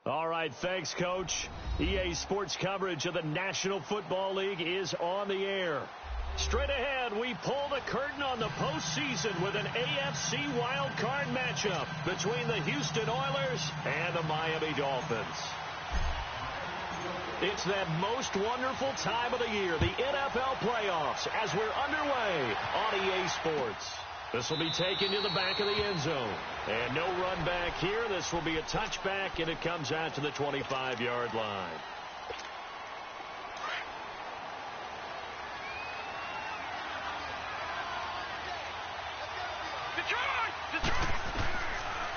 All right, thanks, Coach. EA Sports coverage of the National Football League is on the air. Straight ahead, we pull the curtain on the postseason with an AFC wildcard matchup between the Houston Oilers and the Miami Dolphins. It's that most wonderful time of the year, the NFL playoffs, as we're underway on EA Sports. This will be taken to the back of the end zone. And no run back here. This will be a touchback, and it comes out to the 25-yard line.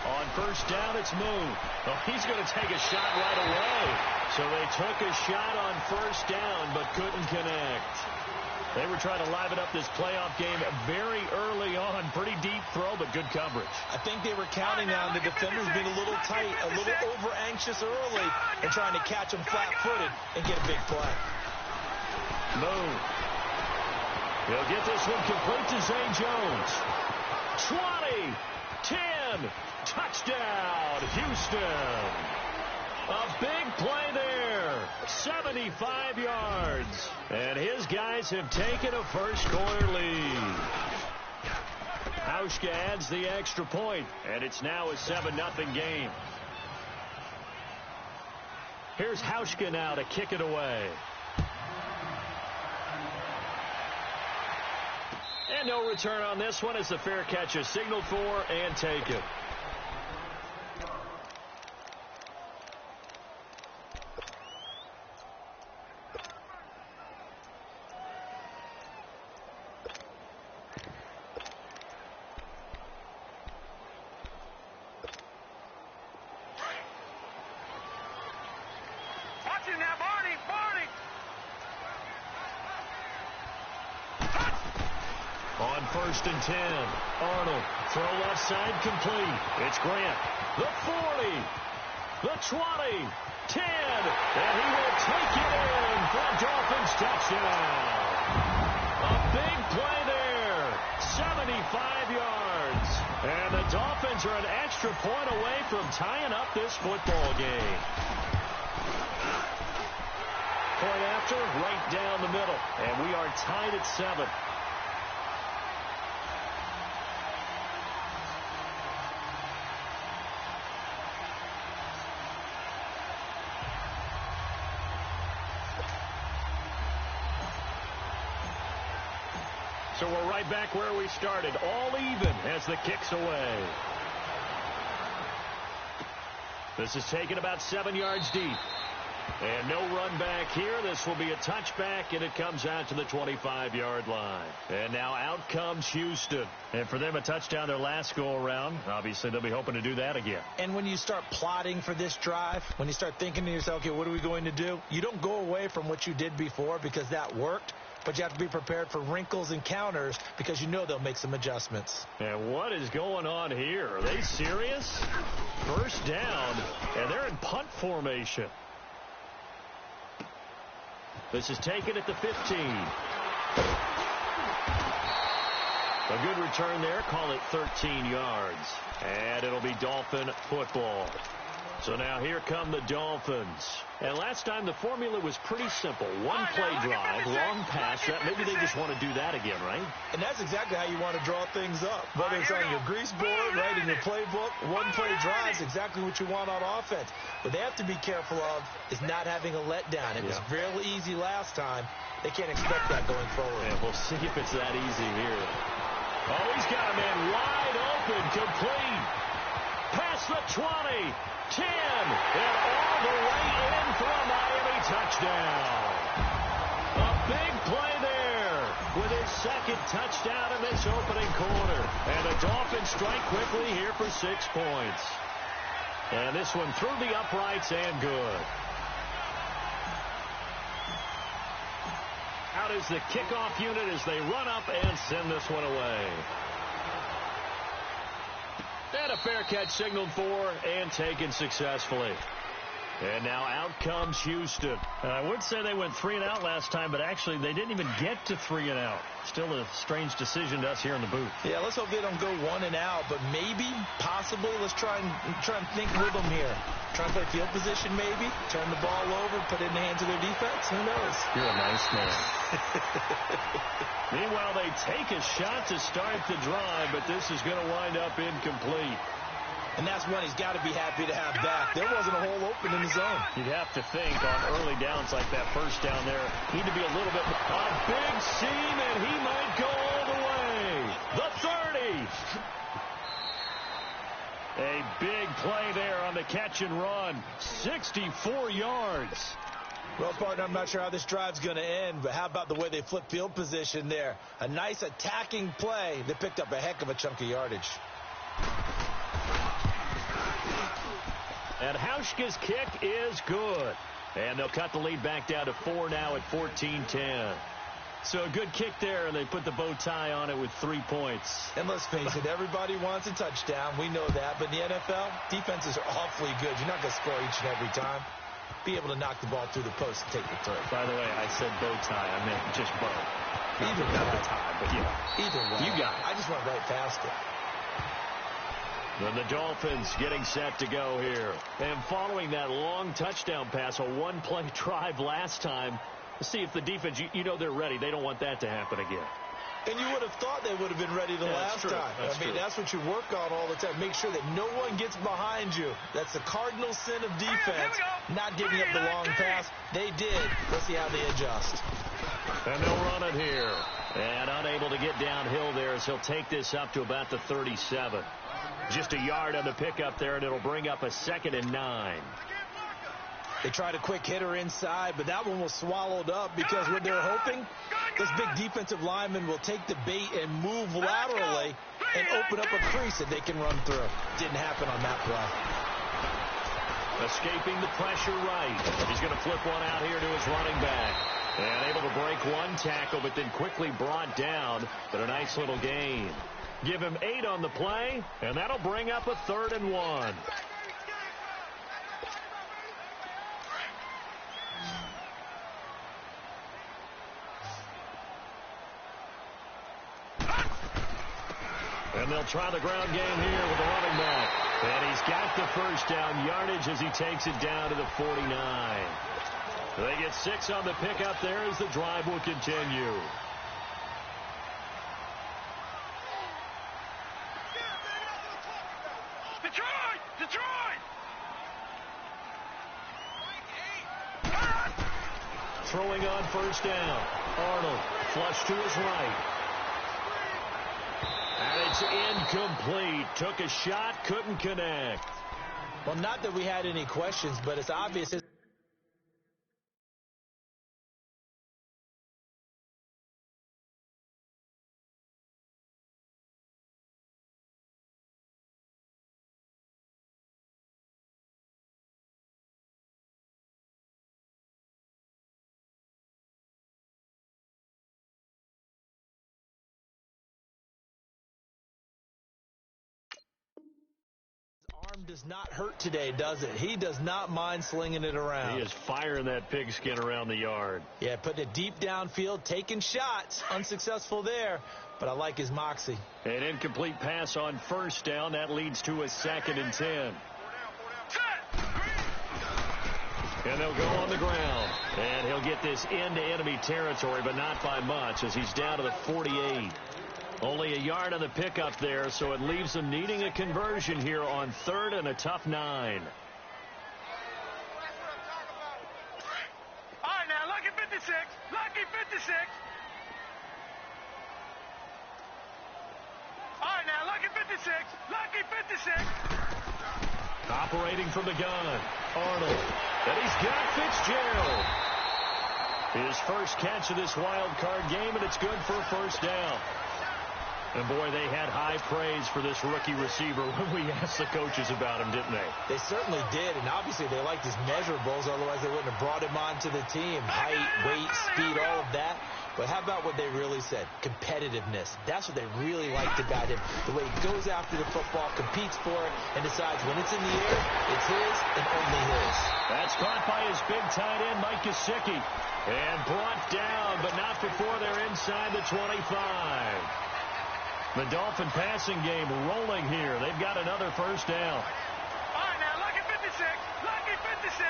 On first down, it's Moon. Oh, he's going to take a shot right away. So they took a shot on first down, but couldn't connect. They were trying to liven up this playoff game very early on. Pretty deep throw, but good coverage. I think they were counting on the defenders being a little tight, a little over-anxious early, and trying to catch them flat-footed and get a big play. Moon. He'll get this one complete to Zay Jones. 20, 10, touchdown, Houston. A big play there, 75 yards. And his guys have taken a first-quarter lead. Hauschka adds the extra point, and it's now a 7-0 game. Here's Hauschka now to kick it away. And no return on this one as the fair catch is signaled for and taken. On first and 10, Arnold, throw left side complete. It's Grant, the 40, the 20, 10, and he will take it in for a Dolphins touchdown. A big play there, 75 yards. And the Dolphins are an extra point away from tying up this football game. Point after, right down the middle, and we are tied at 7. So we're right back where we started, all even as the kick's away. This is taken about 7 yards deep. And no run back here. This will be a touchback, and it comes out to the 25-yard line. And now out comes Houston. And for them, a touchdown their last go-around. Obviously, they'll be hoping to do that again. And when you start plotting for this drive, when you start thinking to yourself, okay, what are we going to do? You don't go away from what you did before because that worked. But you have to be prepared for wrinkles and counters because you know they'll make some adjustments. And what is going on here? Are they serious? First down, and they're in punt formation. This is taken at the 15. A good return there. Call it 13 yards. And it'll be Dolphin football. So now here come the Dolphins. And last time the formula was pretty simple. One play drive, long pass. Maybe they just want to do that again, right? And that's exactly how you want to draw things up. Whether it's on your grease board, right, in your playbook, one play drive is exactly what you want on offense. What they have to be careful of is not having a letdown. It was real easy last time. They can't expect that going forward. And we'll see if it's that easy here. Oh, he's got a man wide open, complete. Past the 20. 10, and all the way in for a Miami touchdown. A big play there with his second touchdown in this opening quarter. And the Dolphins strike quickly here for 6 points. And this one through the uprights and good. Out is the kickoff unit as they run up and send this one away. And a fair catch signaled for and taken successfully. And now out comes Houston. I would say they went 3 and out last time, but actually they didn't even get to 3 and out. Still a strange decision to us here in the booth. Yeah, let's hope they don't go 1 and out, but maybe, possibly, let's try and think with them here. Try and play field position maybe, turn the ball over, put it in the hands of their defense. Who knows? You're a nice man. Meanwhile, they take a shot to start the drive, but this is going to wind up incomplete. And that's one he's got to be happy to have back. There wasn't a hole open in the zone. You'd have to think on early downs like that first down there, need to be a little bit. A big seam, and he might go all the way. The 30. A big play there on the catch and run. 64 yards. Well, partner, I'm not sure how this drive's going to end, but how about the way they flip field position there? A nice attacking play that picked up a heck of a chunk of yardage. And Hauschka's kick is good. And they'll cut the lead back down to 4 now at 14-10. So a good kick there, and they put the bow tie on it with 3 points. And let's face it, everybody wants a touchdown. We know that. But in the NFL, defenses are awfully good. You're not going to score each and every time. Be able to knock the ball through the post and take the throw. By the way, I said bow tie. I meant just bow. Either not the tie, but yeah. Either way. You got it. I just went right past it. Then the Dolphins getting set to go here. And following that long touchdown pass, a one-play drive last time, see if the defense, you know they're ready. They don't want that to happen again. And you would have thought they would have been ready the last time. That's what you work on all the time. Make sure that no one gets behind you. That's the cardinal sin of defense, not giving up the long pass. They did. Let's see how they adjust. And they'll run it here. And unable to get downhill there as he'll take this up to about the 37. Just a yard on the pickup there, and it'll bring up a 2nd and 9. They tried a quick hitter inside, but that one was swallowed up because what they're hoping, this big defensive lineman will take the bait and move laterally and open up a crease that they can run through. Didn't happen on that play. Escaping the pressure right. He's going to flip one out here to his running back. And able to break one tackle, but then quickly brought down. But a nice little gain. Give him 8 on the play, and that'll bring up a 3rd and 1. And they'll try the ground game here with the running back. And he's got the first down yardage as he takes it down to the 49. They get 6 on the pickup there as the drive will continue. Throwing on first down. Arnold, flush to his right. is incomplete. Took a shot, couldn't connect. Well, not that we had any questions, but it's obvious. Arm does not hurt today, does it? He does not mind slinging it around. He is firing that pigskin around the yard. Yeah, putting it deep downfield, taking shots. Unsuccessful there, but I like his moxie. An incomplete pass on first down. That leads to a 2nd and 10. And they'll go on the ground. And he'll get this into enemy territory, but not by much, as he's down to the 48. Only a yard on the pickup there, so it leaves them needing a conversion here on 3rd and a tough 9. All right, now, lucky 56. Lucky 56. All right, now, lucky 56. Lucky 56. Operating from the gun, Arnold. And he's got Fitzgerald. His first catch of this wild card game, and it's good for a first down. And, boy, they had high praise for this rookie receiver when we asked the coaches about him, didn't they? They certainly did, and obviously they liked his measurables, otherwise they wouldn't have brought him onto the team. Height, weight, speed, all of that. But how about what they really said? Competitiveness. That's what they really liked about him. The way he goes after the football, competes for it, and decides when it's in the air, it's his and only his. That's caught by his big tight end, Mike Gesicki. And brought down, but not before they're inside the 25. The Dolphin passing game rolling here. They've got another first down. All right, now, lucky 56. Lucky 56.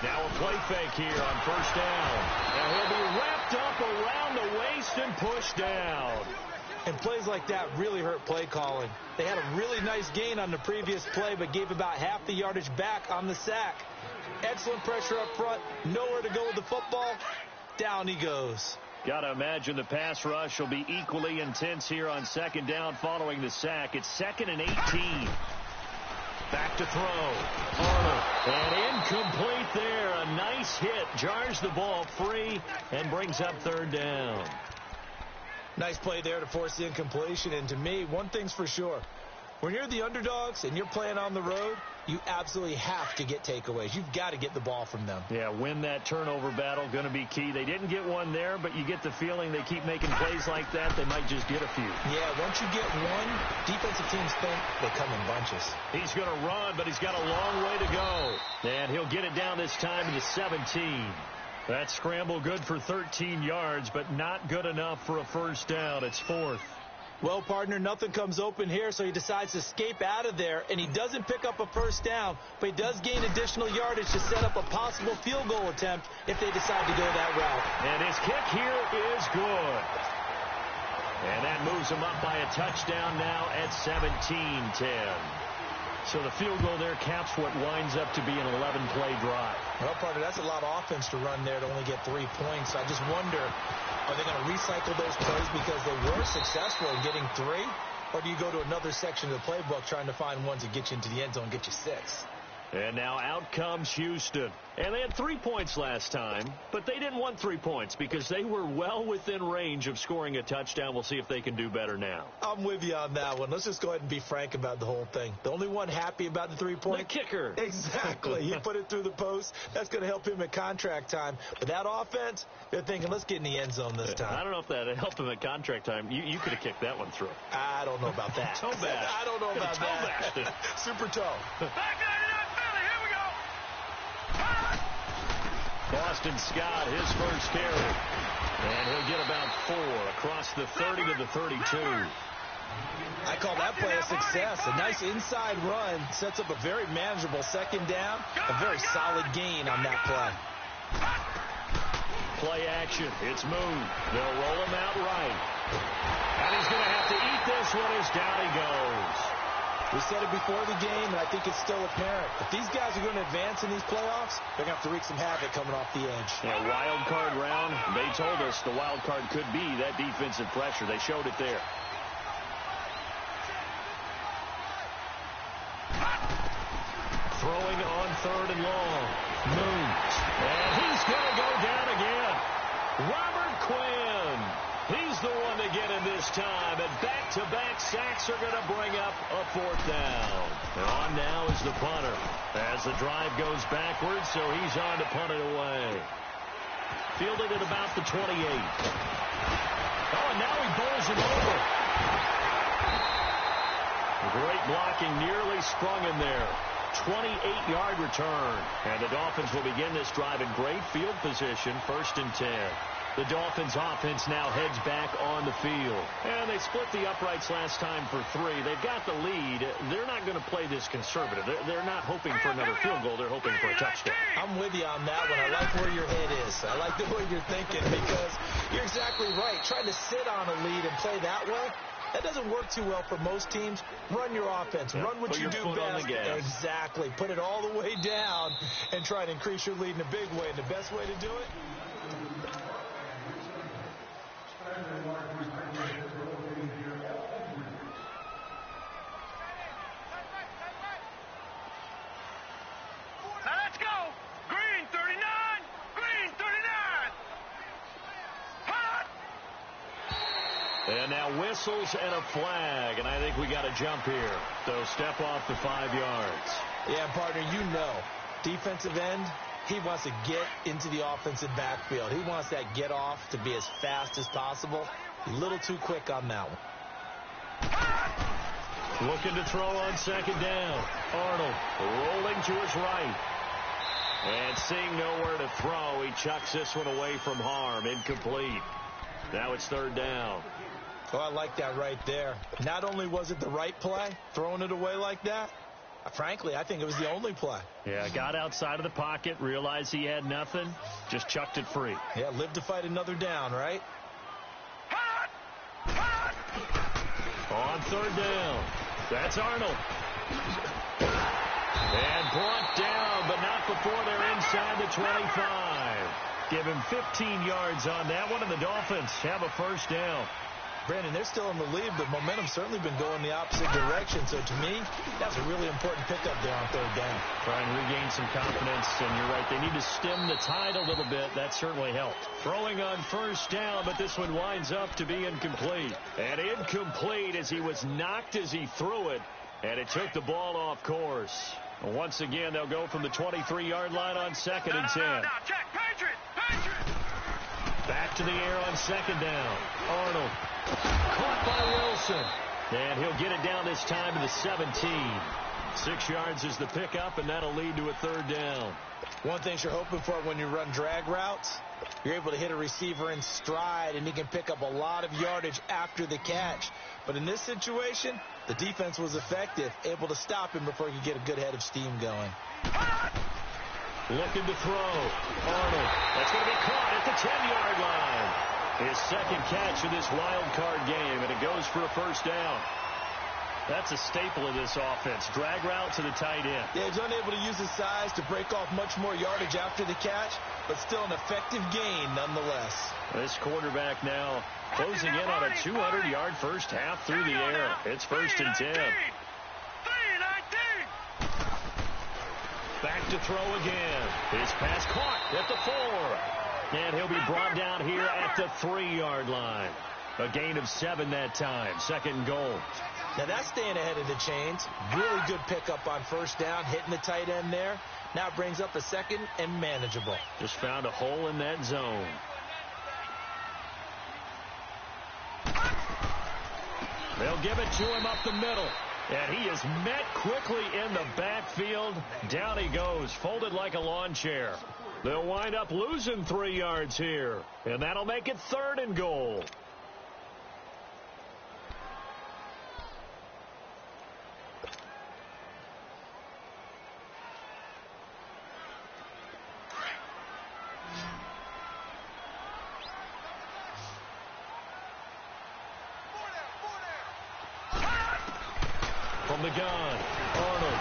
Now a play fake here on first down. And he'll be wrapped up around the waist and pushed down. And plays like that really hurt play calling. They had a really nice gain on the previous play, but gave about half the yardage back on the sack. Excellent pressure up front. Nowhere to go with the football. Down he goes. Got to imagine the pass rush will be equally intense here on 2nd down following the sack. It's 2nd and 18. Back to throw. Arnold. And incomplete there. A nice hit. Jars the ball free and brings up 3rd down. Nice play there to force the incompletion. And to me, one thing's for sure. When you're the underdogs and you're playing on the road, you absolutely have to get takeaways. You've got to get the ball from them. Yeah, win that turnover battle, going to be key. They didn't get one there, but you get the feeling they keep making plays like that, they might just get a few. Yeah, once you get one, defensive teams think they come in bunches. He's going to run, but he's got a long way to go. And he'll get it down this time to the 17. That scramble good for 13 yards, but not good enough for a first down. It's 4th. Well, partner, nothing comes open here, so he decides to escape out of there, and he doesn't pick up a first down, but he does gain additional yardage to set up a possible field goal attempt if they decide to go that route. And his kick here is good. And that moves him up by a touchdown now at 17-10. So the field goal there caps what winds up to be an 11-play drive. Well, partner, that's a lot of offense to run there to only get 3 points. I just wonder, are they going to recycle those plays because they were successful in getting 3? Or do you go to another section of the playbook trying to find ones that get you into the end zone and get you 6? And now out comes Houston. And they had 3 points last time, but they didn't want 3 points because they were well within range of scoring a touchdown. We'll see if they can do better now. I'm with you on that one. Let's just go ahead and be frank about the whole thing. The only one happy about the 3-point? The kicker. Exactly. He put it through the post. That's going to help him at contract time. But that offense, they're thinking, let's get in the end zone this time. I don't know if that helped him at contract time. You could have kicked that one through. I don't know about that. Toe bash. I don't know about that. Toe bashed it. Super toe. Boston Scott, his first carry. And he'll get about 4 across the 30 to the 32. I call that play a success. A nice inside run sets up a very manageable 2nd down. A very solid gain on that play. Play action. It's moved. They'll roll him out right. And he's going to have to eat this one as down he goes. We said it before the game, and I think it's still apparent. If these guys are going to advance in these playoffs, they're going to have to wreak some havoc coming off the edge. Yeah, wild card round. They told us the wild card could be that defensive pressure. They showed it there. Throwing on 3rd and long. Moves. And he's going to go down again. Robert Quinn. He's the one to get in this time. And back-to-back sacks are going to bring up a 4th down. And on now is the punter. As the drive goes backwards, so he's on to punt it away. Fielded at about the 28. Oh, and now he bowls him over. Great blocking, nearly sprung in there. 28-yard return. And the Dolphins will begin this drive in great field position, 1st and 10. The Dolphins offense now heads back on the field. And they split the uprights last time for 3. They've got the lead. They're not going to play this conservative. They're not hoping for another field goal. They're hoping for a touchdown. I'm with you on that one. I like where your head is. I like the way you're thinking because you're exactly right. Trying to sit on a lead and play that way, that doesn't work too well for most teams. Run your offense. Run what you do best. Exactly. Put it all the way down and try to increase your lead in a big way. And the best way to do it? Now let's go. Green 39. Green 39. Hot. And now whistles and a flag. And I think we got to jump here. They'll step off the 5 yards. Yeah, partner, you know. Defensive end, he wants to get into the offensive backfield. He wants that get off to be as fast as possible. A little too quick on that one. Looking to throw on 2nd down. Arnold rolling to his right. And seeing nowhere to throw, he chucks this one away from harm. Incomplete. Now it's 3rd down. Oh, I like that right there. Not only was it the right play, throwing it away like that, frankly, I think it was the only play. Yeah, got outside of the pocket, realized he had nothing, just chucked it free. Yeah, live to fight another down, right? On 3rd down. That's Arnold. And brought down, but not before they're inside the 25. Give him 15 yards on that one, and the Dolphins have a 1st down. Brandon, they're still in the lead, but momentum's certainly been going the opposite direction. So to me, that's a really important pickup there on 3rd down. Try and regain some confidence, and you're right. They need to stem the tide a little bit. That certainly helped. Throwing on 1st down, but this one winds up to be incomplete. And incomplete as he was knocked as he threw it, and it took the ball off course. Once again, they'll go from the 23-yard line on 2nd and 10. Now, check. Patriot. Back to the air on 2nd down. Arnold. Caught by Wilson. And he'll get it down this time to the 17. 6 yards is the pickup, and that'll lead to a 3rd down. One thing you're hoping for when you run drag routes, you're able to hit a receiver in stride, and he can pick up a lot of yardage after the catch. But in this situation, the defense was effective, able to stop him before he could get a good head of steam going. Looking to throw. Arnold. That's going to be caught at the 10-yard line. His 2nd catch of this wild card game, and it goes for a 1st down. That's a staple of this offense. Drag route to the tight end. Yeah, he's unable to use his size to break off much more yardage after the catch, but still an effective gain nonetheless. This quarterback now closing in on a 200-yard first half through the air. It's 1st and 10. Back to throw again. His pass caught at the 4. And he'll be brought down here at the 3-yard line. A gain of 7 that time. 2nd and goal. Now that's staying ahead of the chains. Really good pickup on 1st down, hitting the tight end there. Now brings up a 2nd and manageable. Just found a hole in that zone. They'll give it to him up the middle. And he is met quickly in the backfield. Down he goes, folded like a lawn chair. They'll wind up losing 3 yards here. And that'll make it 3rd and goal. From the gun, Arnold.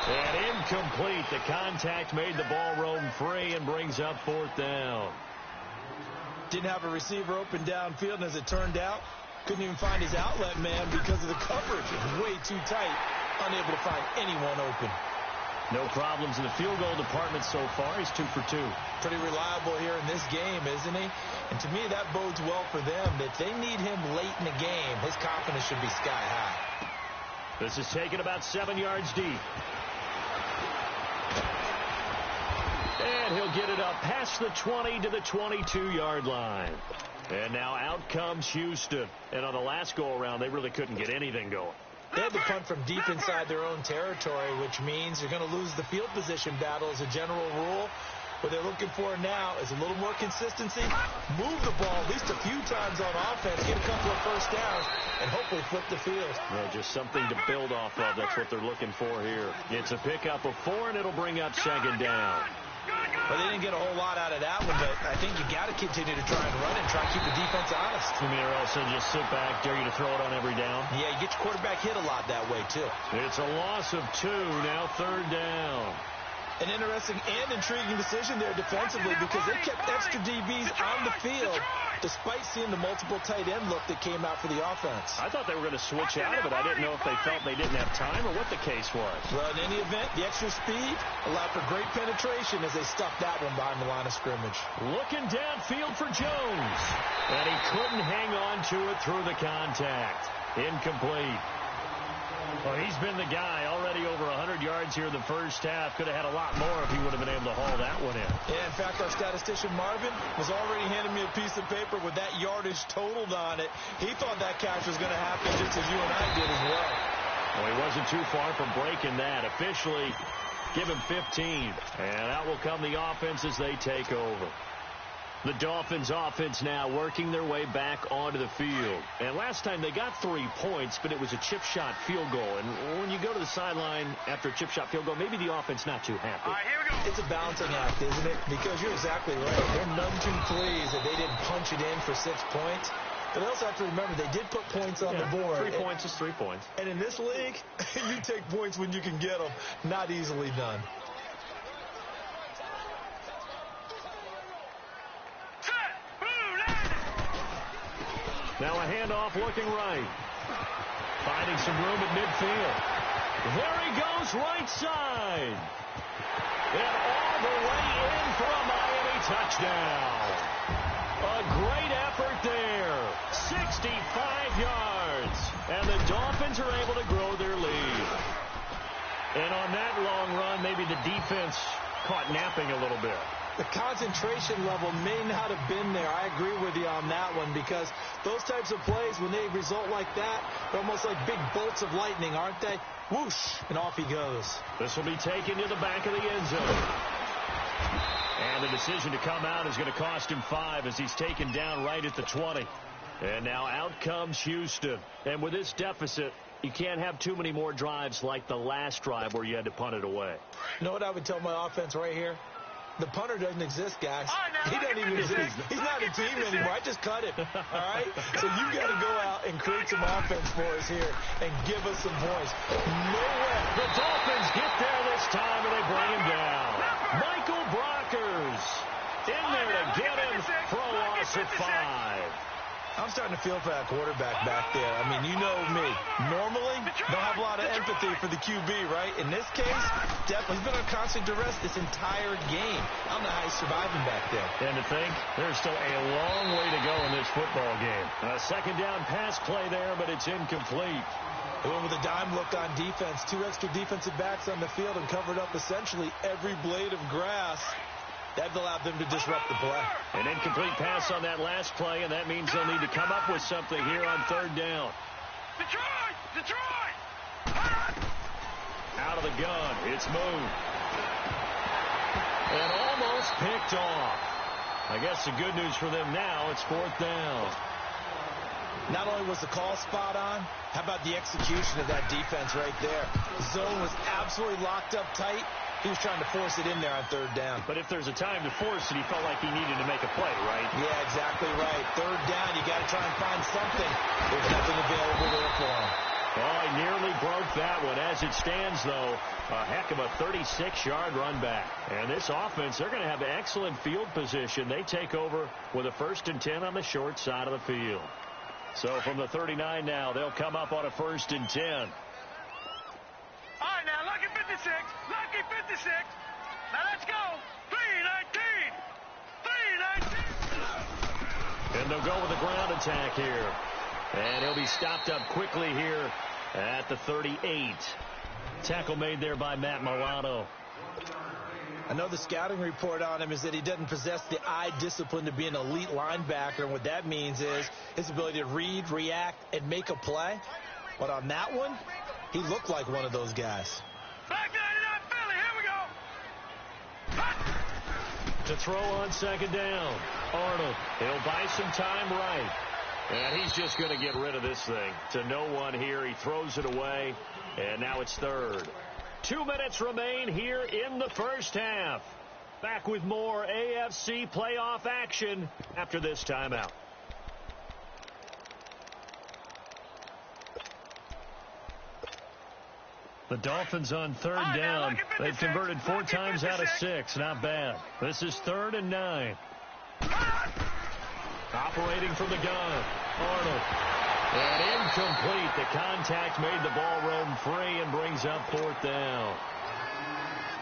And incomplete. The contact made the ball roam free and brings up 4th down. Didn't have a receiver open downfield, and as it turned out, couldn't even find his outlet man because of the coverage. It was way too tight, unable to find anyone open. No problems in the field goal department so far. He's 2 for 2. Pretty reliable here in this game, isn't he? And to me, that bodes well for them. If they need him late in the game, his confidence should be sky high. This is taken about 7 yards deep. And he'll get it up past the 20 to the 22-yard line. And now out comes Houston. And on the last go-around, they really couldn't get anything going. They had to punt from deep inside their own territory, which means you're going to lose the field position battle as a general rule. What they're looking for now is a little more consistency, move the ball at least a few times on offense, get a couple of first downs, and hopefully flip the field. Well, just something to build off of. That's what they're looking for here. It's a pickup of 4, and it'll bring up 2nd down. Well, they didn't get a whole lot out of that one, but I think you got to continue to try and run and try and keep the defense honest. You mean, or else they'll just sit back, dare you to throw it on every down? Yeah, you get your quarterback hit a lot that way, too. It's a loss of 2, now 3rd down. An interesting and intriguing decision there defensively because they kept extra DBs on the field despite seeing the multiple tight end look that came out for the offense. I thought they were going to switch out of it. I didn't know if they felt they didn't have time or what the case was. Well, in any event, the extra speed allowed for great penetration as they stuffed that one behind the line of scrimmage. Looking downfield for Jones. And he couldn't hang on to it through the contact. Incomplete. Well, he's been the guy already over 100 yards here in the first half. Could have had a lot more if he would have been able to haul that one in. Yeah, in fact, our statistician Marvin was already handing me a piece of paper with that yardage totaled on it. He thought that catch was going to happen just as you and I did as well. Well, he wasn't too far from breaking that. Officially, give him 15. And out will come the offense as they take over. The Dolphins offense now working their way back onto the field. And last time they got 3 points, but it was a chip shot field goal. And when you go to the sideline after a chip shot field goal, maybe the offense not too happy. All right, here we go. It's a balancing act, isn't it? Because you're exactly right. They're none too pleased that they didn't punch it in for 6 points. But they also have to remember they did put points on the board. 3 points is 3 points. And in this league, you take points when you can get them. Not easily done. Now a handoff looking right. Finding some room at midfield. There he goes, right side. And all the way in for a Miami touchdown. A great effort there. 65 yards. And the Dolphins are able to grow their lead. And on that long run, maybe the defense caught napping a little bit. The concentration level may not have been there. I agree with you on that one because those types of plays, when they result like that, they're almost like big bolts of lightning, aren't they? Whoosh, and off he goes. This will be taken to the back of the end zone. And the decision to come out is going to cost him 5 as he's taken down right at the 20. And now out comes Houston. And with this deficit, you can't have too many more drives like the last drive where you had to punt it away. You know what I would tell my offense right here? The punter doesn't exist, guys. He doesn't even exist. He's not a team anymore. I just cut him. All right? So you got to go out and create some offense for us here and give us some points. No way. The Dolphins get there this time, and they bring him down. Michael Brockers in there to get him for a loss of 5. I'm starting to feel for that quarterback back there. I mean, you know me. Normally, don't have a lot of empathy for the QB, right? In this case, definitely. He's been on constant duress this entire game. I don't know how he's surviving back there. And to think, there's still a long way to go in this football game. A second down pass play there, but it's incomplete. They went with a dime look on defense. 2 extra defensive backs on the field and covered up essentially every blade of grass. That allowed them to disrupt the play. An incomplete pass on that last play, and that means they'll need to come up with something here on 3rd down. Detroit! Out of the gun. It's moved. And almost picked off. I guess the good news for them now, it's 4th down. Not only was the call spot on, how about the execution of that defense right there? The zone was absolutely locked up tight. He was trying to force it in there on 3rd down. But if there's a time to force it, he felt like he needed to make a play, right? Yeah, exactly right. 3rd down, you got to try and find something. There's nothing available there for him. Oh, he nearly broke that one. As it stands, though, a heck of a 36-yard run back. And this offense, they're going to have excellent field position. They take over with a 1st and 10 on the short side of the field. So from the 39 now, they'll come up on a 1st and 10. All right, now, lucky 56. Lucky 56. Now, let's go. 3-19. 3-19. And they'll go with the ground attack here. And he'll be stopped up quickly here at the 38. Tackle made there by Matt Milano. I know the scouting report on him is that he doesn't possess the eye discipline to be an elite linebacker. And what that means is his ability to read, react, and make a play. But on that one, he looked like one of those guys. Back 99 Philly. Here we go. To throw on 2nd down. Arnold. He'll buy some time right. And he's just going to get rid of this thing. To no one here. He throws it away. And now it's 3rd. 2 minutes remain here in the first half. Back with more AFC playoff action after this timeout. The Dolphins on 3rd down. They've converted 4 times out of 6. Not bad. This is 3rd and 9. Operating from the gun. Arnold. And incomplete. The contact made the ball roam free and brings up 4th down.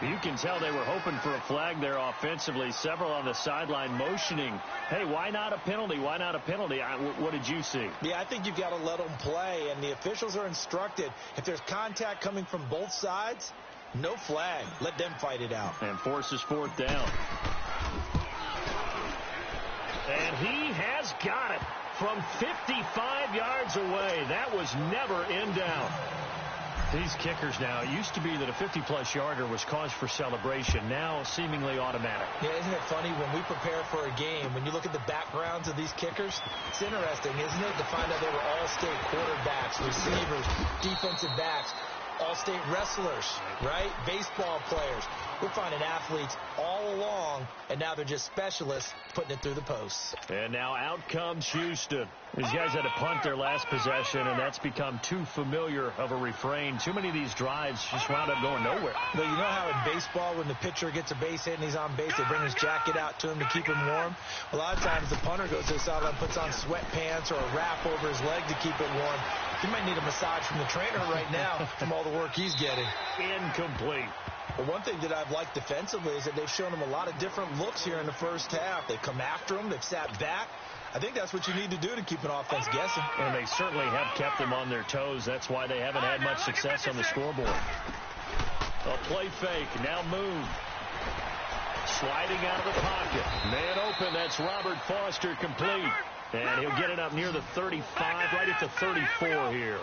You can tell they were hoping for a flag there offensively. Several on the sideline motioning. Hey, why not a penalty? Why not a penalty? What did you see? Yeah, I think you've got to let them play, and the officials are instructed. If there's contact coming from both sides, no flag. Let them fight it out. And forces 4th down. And he has got it from 55 yards away. That was never in doubt. These kickers now, it used to be that a 50-plus yarder was cause for celebration. Now seemingly automatic. Yeah, isn't it funny when we prepare for a game, when you look at the backgrounds of these kickers, it's interesting, isn't it, to find out they were all-state quarterbacks, receivers, defensive backs, all-state wrestlers, right? Baseball players. We're finding athletes all along, and now they're just specialists putting it through the posts. And now out comes Houston. These guys had to punt their last possession, and that's become too familiar of a refrain. Too many of these drives just wound up going nowhere. But you know how in baseball, when the pitcher gets a base hit and he's on base, they bring his jacket out to him to keep him warm? A lot of times the punter goes to the sideline, puts on sweatpants or a wrap over his leg to keep it warm. He might need a massage from the trainer right now from all the work he's getting. Incomplete. But one thing that I've liked defensively is that they've shown him a lot of different looks here in the first half. They've come after him. They've sat back. I think that's what you need to do to keep an offense guessing. And they certainly have kept them on their toes. That's why they haven't had much success on the scoreboard. A play fake. Now move. Sliding out of the pocket. Man open. That's Robert Foster complete. And he'll get it up near the 35, right at the 34 here.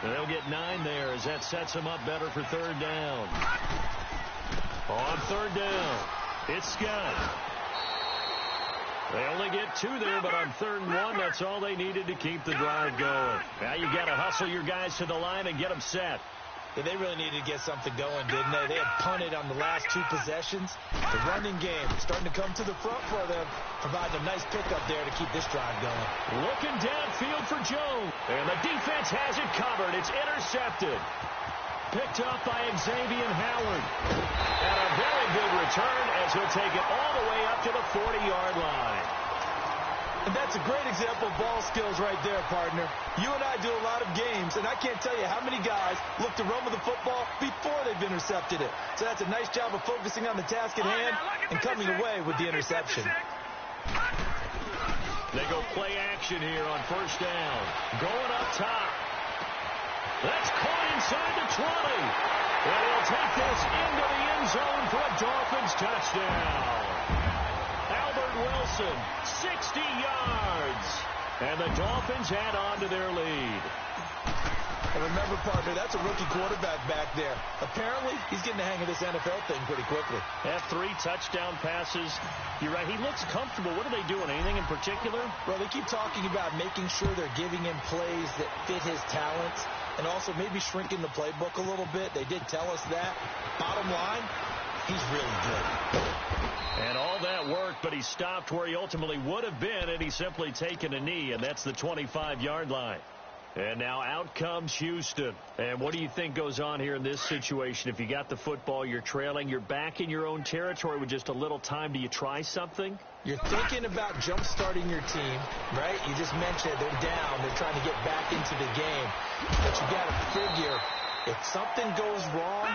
And they'll get 9 there as that sets him up better for 3rd down. On 3rd down, it's Scott. They only get 2 there, but on 3rd and 1, that's all they needed to keep the drive going. Now you got to hustle your guys to the line and get them set. Yeah, they really needed to get something going, didn't they? They had punted on the last 2 possessions. The running game starting to come to the front for them, providing a nice pickup there to keep this drive going. Looking downfield for Jones. And the defense has it covered. It's intercepted. Picked up by Xavier Howard. And a very good return as he'll take it all the way up to the 40-yard line. And that's a great example of ball skills right there, partner. You and I do a lot of games, and I can't tell you how many guys look to run with the football before they've intercepted it. So that's a nice job of focusing on the task at hand and coming away with the interception. They go play action here on 1st down. Going up top. That's caught inside the 20. And he'll take this into the end zone for a Dolphins touchdown. Albert Wilson, 60 yards. And the Dolphins add on to their lead. And remember, partner, that's a rookie quarterback back there. Apparently, he's getting the hang of this NFL thing pretty quickly. Have 3 touchdown passes. You're right, he looks comfortable. What are they doing? Anything in particular? Well, they keep talking about making sure they're giving him plays that fit his talents and also maybe shrinking the playbook a little bit. They did tell us that. Bottom line, he's really good. And all that worked, but he stopped where he ultimately would have been, and he's simply taken a knee, and that's the 25-yard line. And now out comes Houston. And what do you think goes on here in this situation? If you got the football, you're trailing, you're back in your own territory with just a little time. Do you try something? You're thinking about jump-starting your team, right? You just mentioned they're down. They're trying to get back into the game. But you got to figure, if something goes wrong,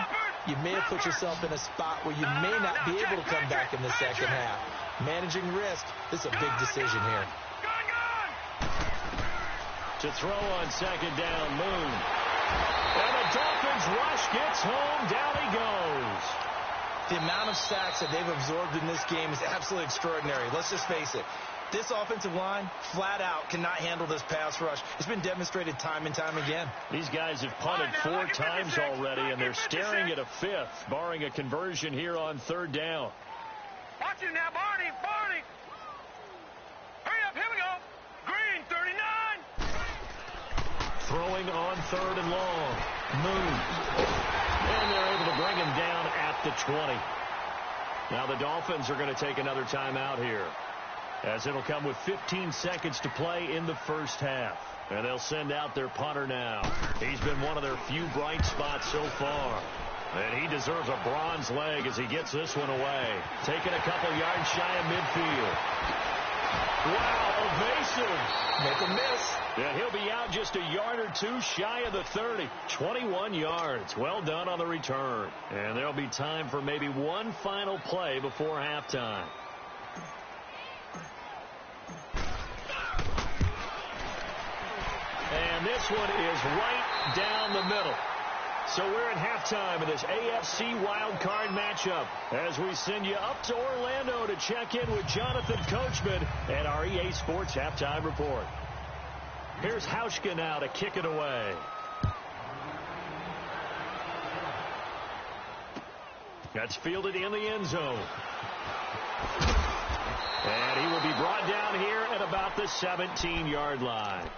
you may have put yourself in a spot where you may not be able to come back in the second half. Managing risk, this is a big decision here. To throw on second down, Moon. And the Dolphins rush gets home. Down he goes. The amount of sacks that they've absorbed in this game is absolutely extraordinary. Let's just face it. This offensive line, flat out, cannot handle this pass rush. It's been demonstrated time and time again. These guys have punted 4 times already, and they're staring at a 5th, barring a conversion here on 3rd down. Watch him now, Barney. Barney. Hurry up. Here we go. Green, 39. Throwing on 3rd and long. Moon. And they're able to bring him down at the 20. Now the Dolphins are going to take another timeout here, as it'll come with 15 seconds to play in the first half. And they'll send out their punter now. He's been one of their few bright spots so far. And he deserves a bronze leg as he gets this one away. Taking a couple yards shy of midfield. Wow, evasive. Make a miss. And he'll be out just a yard or 2 shy of the 30. 21 yards. Well done on the return. And there'll be time for maybe one final play before halftime. And this one is right down the middle. So we're at halftime of this AFC wildcard matchup as we send you up to Orlando to check in with Jonathan Coachman and our EA Sports Halftime Report. Here's Hauschka now to kick it away. That's fielded in the end zone. And he will be brought down here at about the 17-yard line.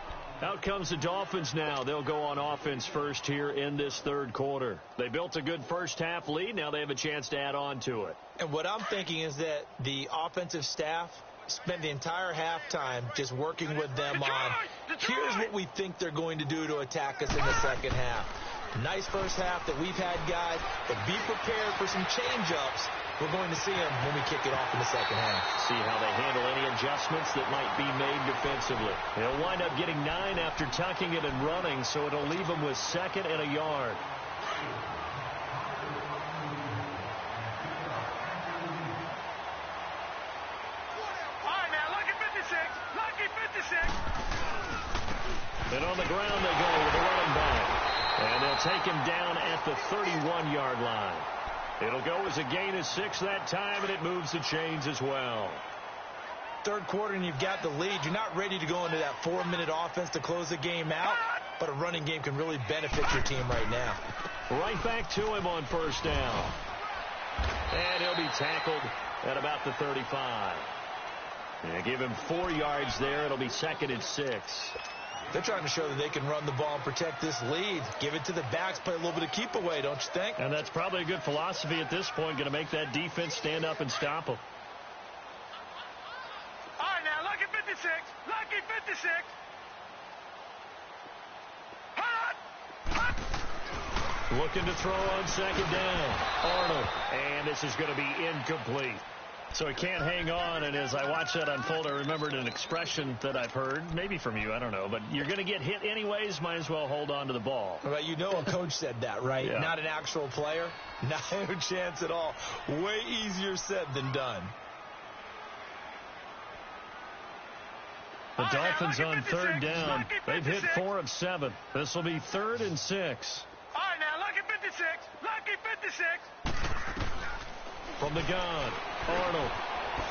Out comes the Dolphins now. They'll go on offense first here in this 3rd quarter. They built a good first-half lead. Now they have a chance to add on to it. And what I'm thinking is that the offensive staff spend the entire halftime just working with them on, here's what we think they're going to do to attack us in the second half. Nice first half that we've had, guys, but be prepared for some change-ups. We're going to see them when we kick it off in the second half. See how they handle any adjustments that might be made defensively. They'll wind up getting 9 after tucking it and running, so it'll leave them with 2nd and a yard. All right, now, lucky 56. Lucky 56. And on the ground they go with the running back. And they'll take him down at the 31-yard line. It'll go as a gain of 6 that time, and it moves the chains as well. 3rd quarter, and you've got the lead. You're not ready to go into that 4-minute offense to close the game out, but a running game can really benefit your team right now. Right back to him on 1st down. And he'll be tackled at about the 35. And give him 4 yards there. It'll be 2nd and 6. They're trying to show that they can run the ball and protect this lead. Give it to the backs, play a little bit of keep away, don't you think? And that's probably a good philosophy at this point, going to make that defense stand up and stop them. All right, now, lucky 56. Lucky 56. Hot. Looking to throw on 2nd down. Arnold. And this is going to be incomplete. So he can't hang on, and as I watched that unfold, I remembered an expression that I've heard, maybe from you, I don't know, but you're going to get hit anyways, might as well hold on to the ball. Well, you know a coach said that, right? Yeah. Not an actual player. No chance at all. Way easier said than done. The Dolphins on 3rd down. They've hit 4 of 7. This will be 3rd and 6. All right, now, lucky 56. Lucky 56. From the gun, Arnold.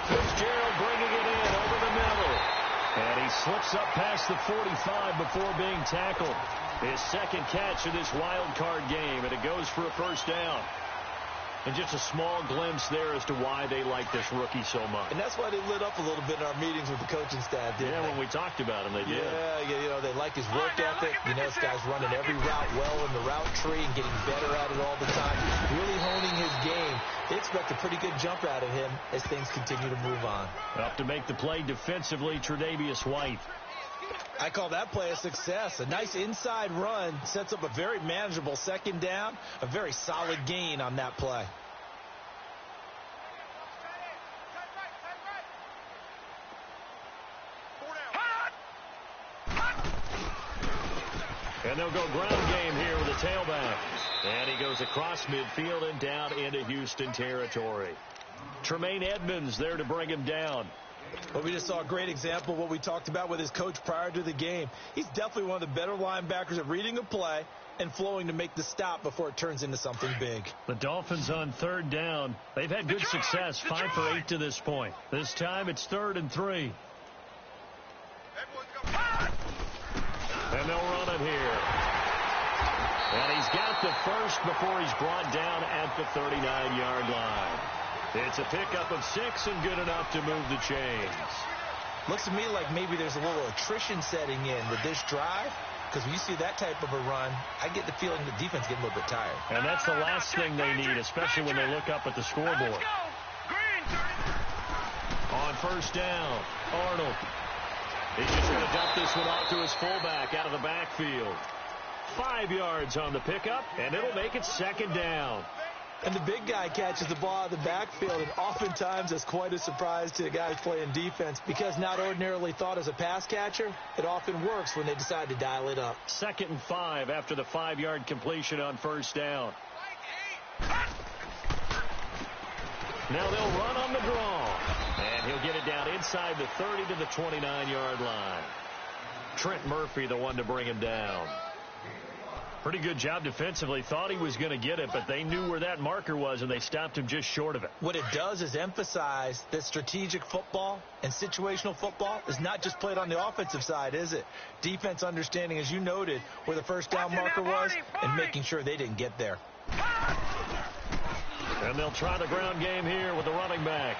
Fitzgerald bringing it in over the middle. And he slips up past the 45 before being tackled. His 2nd catch of this wild card game, and it goes for a 1st down. And just a small glimpse there as to why they like this rookie so much. And that's why they lit up a little bit in our meetings with the coaching staff, didn't they? When we talked about him, they did. Yeah, you know, they like his work ethic. You know, this guy's running every route well in the route tree and getting better at it all the time. Really honing his game. They expect a pretty good jump out of him as things continue to move on. Up to make the play defensively, Tre'Davious White. I call that play a success. A nice inside run sets up a very manageable second down, a very solid gain on that play. And they'll go ground game here with a tailback. And he goes across midfield and down into Houston territory. Tremaine Edmonds there to bring him down. Well, we just saw a great example of what we talked about with his coach prior to the game. He's definitely one of the better linebackers at reading a play and flowing to make the stop before it turns into something big. The Dolphins on third down. They've had good success, 5 for 8 to this point. This time it's 3rd and 3. And they'll run it here. And he's got the first before he's brought down at the 39-yard line. It's a pickup of 6 and good enough to move the chains. Looks to me like maybe there's a little attrition setting in with this drive, because when you see that type of a run, I get the feeling the defense getting a little bit tired. And that's the last thing they need, especially when they look up at the scoreboard. On first down, Arnold. He's just going to dump this one off to his fullback out of the backfield. 5 yards on the pickup, and it'll make it 2nd down. And the big guy catches the ball out of the backfield, and oftentimes it's quite a surprise to the guys playing defense, because not ordinarily thought as a pass catcher, it often works when they decide to dial it up. 2nd and 5 after the 5-yard completion on first down. Now they'll run on the draw, and he'll get it down inside the 30 to the 29-yard line. Trent Murphy, the one to bring him down. Pretty good job defensively. Thought he was going to get it, but they knew where that marker was, and they stopped him just short of it. What it does is emphasize that strategic football and situational football is not just played on the offensive side, is it? Defense understanding, as you noted, where the first down marker was and making sure they didn't get there. And they'll try the ground game here with the running back.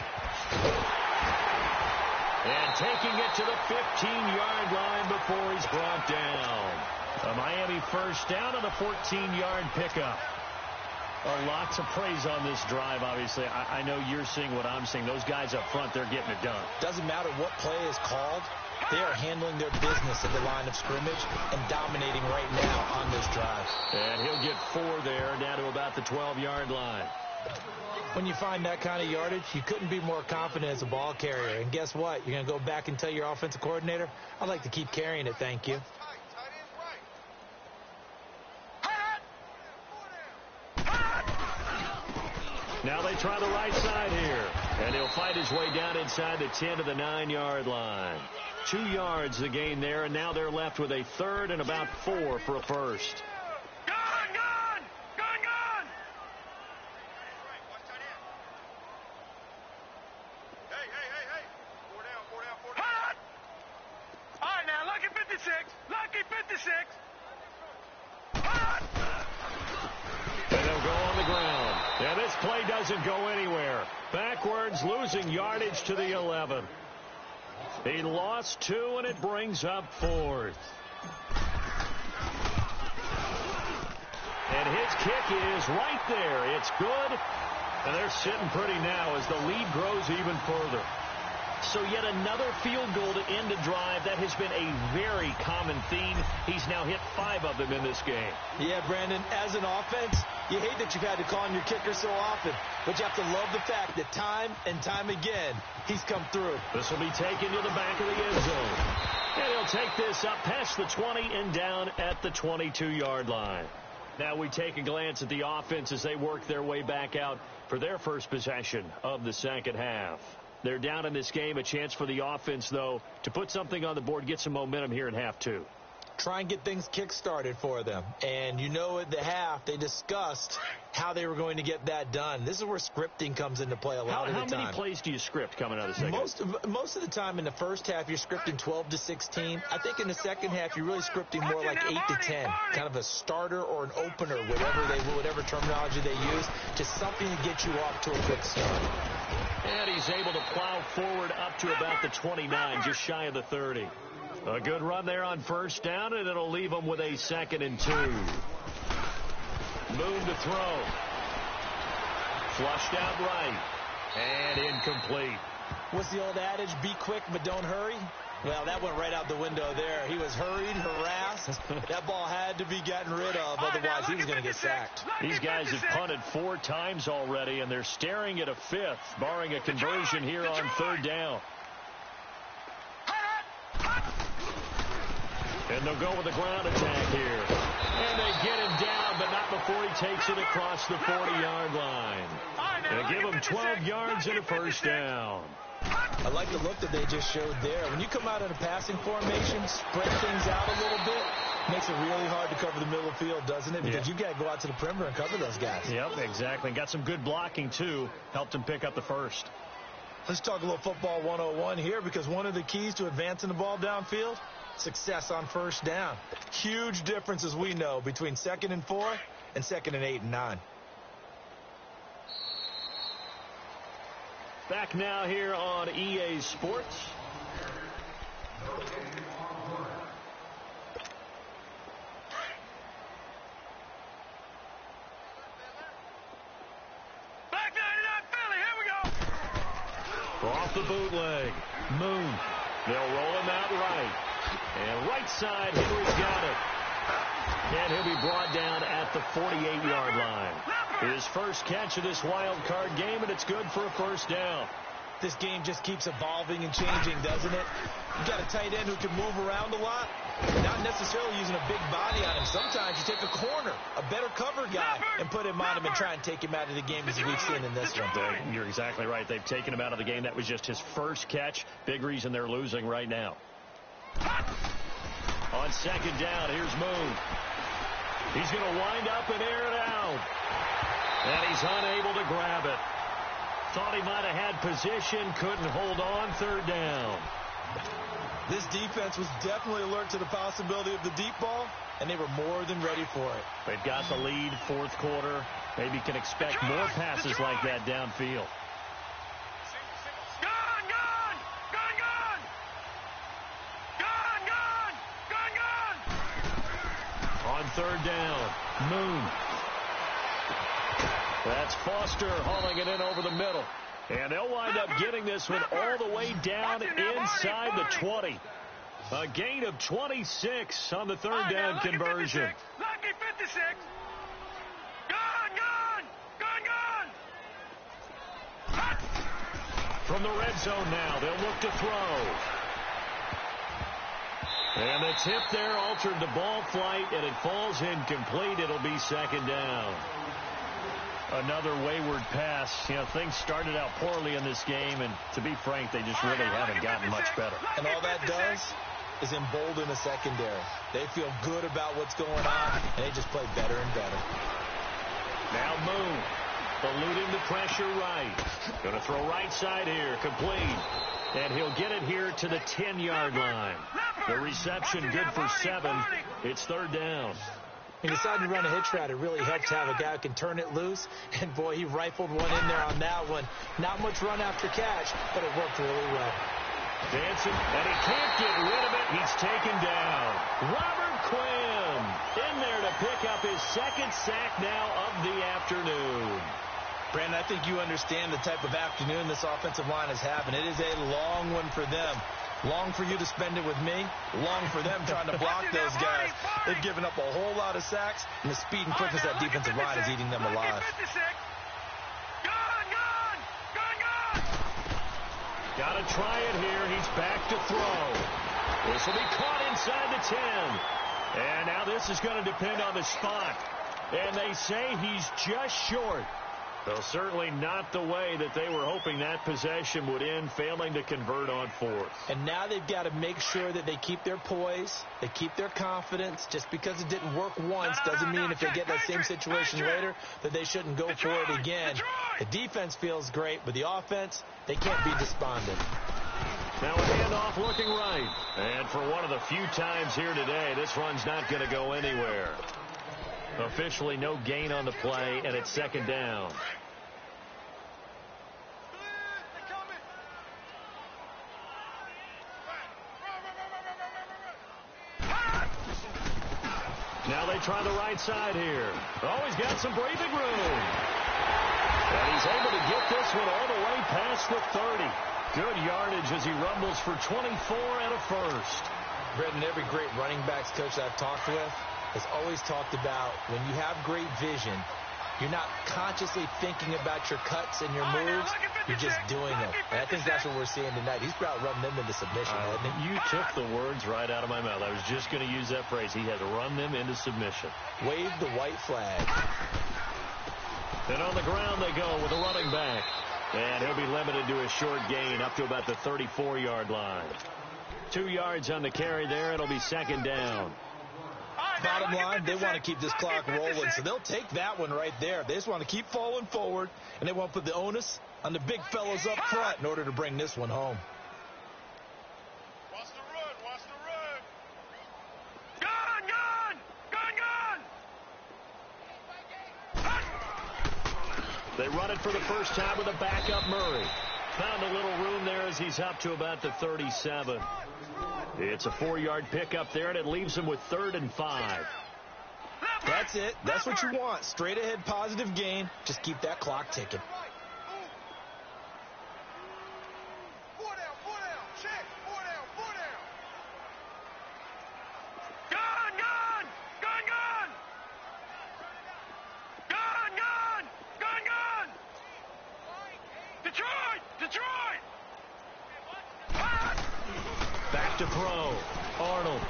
And taking it to the 15-yard line before he's brought down. A Miami first down and a 14-yard pickup. Lots of praise on this drive, obviously. I know you're seeing what I'm seeing. Those guys up front, they're getting it done. Doesn't matter what play is called. They are handling their business at the line of scrimmage and dominating right now on this drive. And he'll get 4 there, down to about the 12-yard line. When you find that kind of yardage, you couldn't be more confident as a ball carrier. And guess what? You're going to go back and tell your offensive coordinator, I'd like to keep carrying it, thank you. Now they try the right side here. And he'll fight his way down inside the 10 to the 9-yard line. 2 yards the gain there, and now they're left with a 3rd and about 4 for a first. Play doesn't go anywhere. Backwards, losing yardage to the 11. He lost 2, and it brings up 4th. And his kick is right there. It's good. And they're sitting pretty now as the lead grows even further. So yet another field goal to end a drive. That has been a very common theme. He's now hit 5 of them in this game. Yeah, Brandon, as an offense, you hate that you've had to call on your kicker so often, but you have to love the fact that time and time again, he's come through. This will be taken to the back of the end zone. And he'll take this up past the 20 and down at the 22-yard line. Now we take a glance at the offense as they work their way back out for their first possession of the second half. They're down in this game. A chance for the offense, though, to put something on the board, get some momentum here in half 2. Try and get things kick-started for them. And you know at the half, they discussed how they were going to get that done. This is where scripting comes into play a lot of the time. How many plays do you script coming out of the second? Most of the time in the first half, you're scripting 12 to 16. I think in the second half, you're really scripting more like 8 to 10. Kind of a starter or an opener, whatever terminology they use, just something to get you off to a quick start. And he's able to plow forward up to about the 29, just shy of the 30. A good run there on first down, and it'll leave him with a 2nd and 2. Moon to throw. Flushed out right. And incomplete. What's the old adage? Be quick, but don't hurry. Well, that went right out the window there. He was hurried, harassed. That ball had to be gotten rid of, otherwise he was going to get sacked. These guys have punted 4 times already, and they're staring at a 5th, barring a conversion here on 3rd down. And they'll go with a ground attack here. And they get him down, but not before he takes it across the 40-yard line. They give him 12 yards and a first down. I like the look that they just showed there. When you come out in a passing formation, spread things out a little bit, makes it really hard to cover the middle of the field, doesn't it? Because you got to go out to the perimeter and cover those guys. Yep, exactly. Got some good blocking, too. Helped him pick up the first. Let's talk a little football 101 here, because one of the keys to advancing the ball downfield, success on first down. Huge difference, as we know, between 2nd and 4 and 2nd and 8 and 9. Back now here on EA Sports. Back 99 Philly, here we go. Off the bootleg. Moon. They'll roll him out right. And right side, Henry's got it. And he'll be brought down at the 48-yard line. His first catch of this wild card game, and it's good for a first down. This game just keeps evolving and changing, doesn't it? You got a tight end who can move around a lot, not necessarily using a big body on him. Sometimes you take a corner, a better cover guy, and put him on him and try and take him out of the game, as we've seen in this one. You're exactly right. They've taken him out of the game. That was just his first catch. Big reason they're losing right now. On 2nd down, here's Moon. He's going to wind up and air it out. And he's unable to grab it. Thought he might have had position, couldn't hold on. 3rd down. This defense was definitely alert to the possibility of the deep ball, and they were more than ready for it. They've got the lead, 4th quarter. Maybe can expect more passes like that downfield. On 3rd down, Moon. That's Foster hauling it in over the middle. And they'll wind up getting this one all the way down inside the 20. A gain of 26 on the 3rd down conversion. Lucky 56. Gone. From the red zone now, they'll look to throw. And the tip there altered the ball flight, and it falls incomplete. It'll be 2nd down. Another wayward pass. You know, things started out poorly in this game, and to be frank, they just really haven't gotten much better. And all that does is embolden the secondary. They feel good about what's going on, and they just play better and better. Now Moon, eluding the pressure right. Going to throw right side here, complete. And he'll get it here to the 10-yard line. The reception good for 7. It's 3rd down. He decided to run a hitch route. It really helps to have a guy who can turn it loose. And, boy, he rifled one in there on that one. Not much run after catch, but it worked really well. Dancing, and he can't get rid of it. He's taken down. Robert Quinn in there to pick up his 2nd sack now of the afternoon. Brandon, I think you understand the type of afternoon this offensive line is having. It is a long one for them. Long for you to spend it with me. Long for them trying to block those guys. They've given up a whole lot of sacks, and the speed and quickness of that defensive line is eating them alive. Got to try it here. He's back to throw. This will be caught inside the 10. And now this is going to depend on the spot. And they say he's just short. Though certainly not the way that they were hoping that possession would end, failing to convert on 4th. And now they've got to make sure that they keep their poise, they keep their confidence. Just because it didn't work once doesn't mean if they get that same situation later that they shouldn't go for it again. The defense feels great, but the offense, they can't be despondent. Now a handoff looking right. And for one of the few times here today, this run's not going to go anywhere. Officially no gain on the play, and it's 2nd down. Now they try the right side here. Oh, he's got some breathing room. And he's able to get this one all the way past the 30. Good yardage as he rumbles for 24 and a first. Brendan, every great running backs coach I've talked with has always talked about when you have great vision, you're not consciously thinking about your cuts and your moves. You're just doing them. And I think that's what we're seeing tonight. He's about running them into submission, hasn't he? You took the words right out of my mouth. I was just going to use that phrase. He had run them into submission. Wave the white flag. And on the ground they go with a running back. And he'll be limited to a short gain up to about the 34-yard line. 2 yards on the carry there. It'll be second down. Bottom line, they want to keep this clock rolling, so they'll take that one right there. They just want to keep falling forward, and they want to put the onus on the big fellas up front in order to bring this one home. Watch the run, watch the run. Gun! They run it for the first time with a backup Murray. Found a little room there as he's up to about the 37. It's a 4-yard pickup there, and it leaves him with 3rd and 5. That's it. That's what you want. Straight ahead, positive gain. Just keep that clock ticking. Back to throw. Arnold.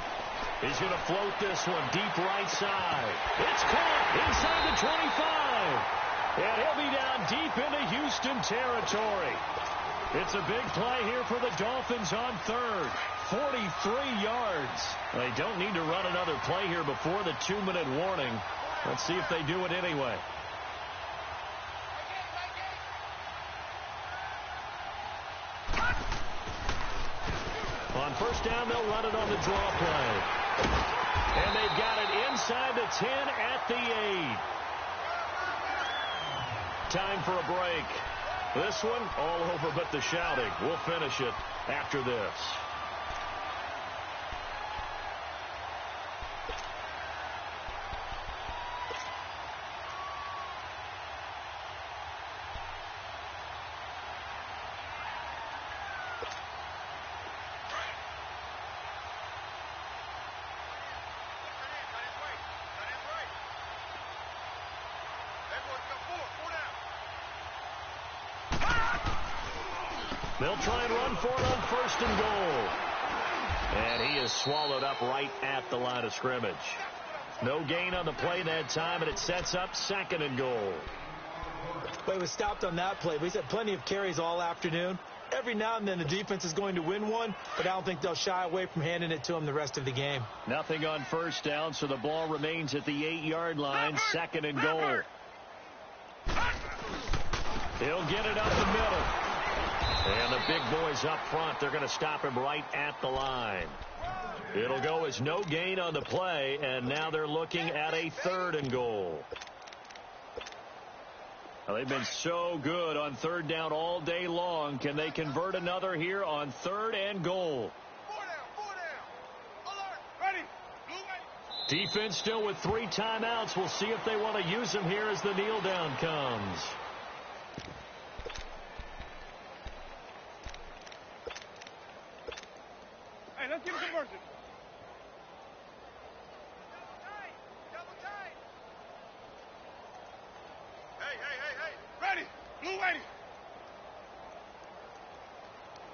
He's going to float this one deep right side. It's caught inside the 25. And he'll be down deep into Houston territory. It's a big play here for the Dolphins on 3rd. 43 yards. They don't need to run another play here before the 2-minute warning. Let's see if they do it anyway. On first down, they'll run it on the draw play. And they've got it inside the 10 at the 8. Time for a break. This one, all over but the shouting. We'll finish it after this. They'll try and run for it on 1st and goal. And he is swallowed up right at the line of scrimmage. No gain on the play that time, and it sets up 2nd and goal. Well, he was stopped on that play, but he's had plenty of carries all afternoon. Every now and then the defense is going to win one, but I don't think they'll shy away from handing it to him the rest of the game. Nothing on first down, so the ball remains at the 8-yard line, 2nd and goal. He'll get it up the middle. And the big boys up front, they're going to stop him right at the line. It'll go as no gain on the play, and now they're looking at a 3rd and goal. Well, they've been so good on 3rd down all day long. Can they convert another here on 3rd and goal? Defense still with 3 timeouts. We'll see if they want to use them here as the kneel down comes. Let's give him some mercy. Hey. Ready. Blue ready.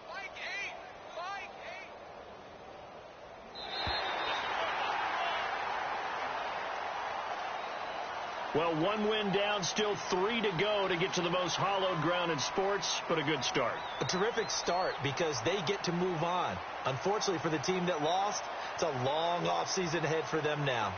Mike 8. Well, 1 win down, still 3 to go to get to the most hallowed ground in sports, but a good start. A terrific start because they get to move on. Unfortunately for the team that lost, it's a long offseason ahead for them now.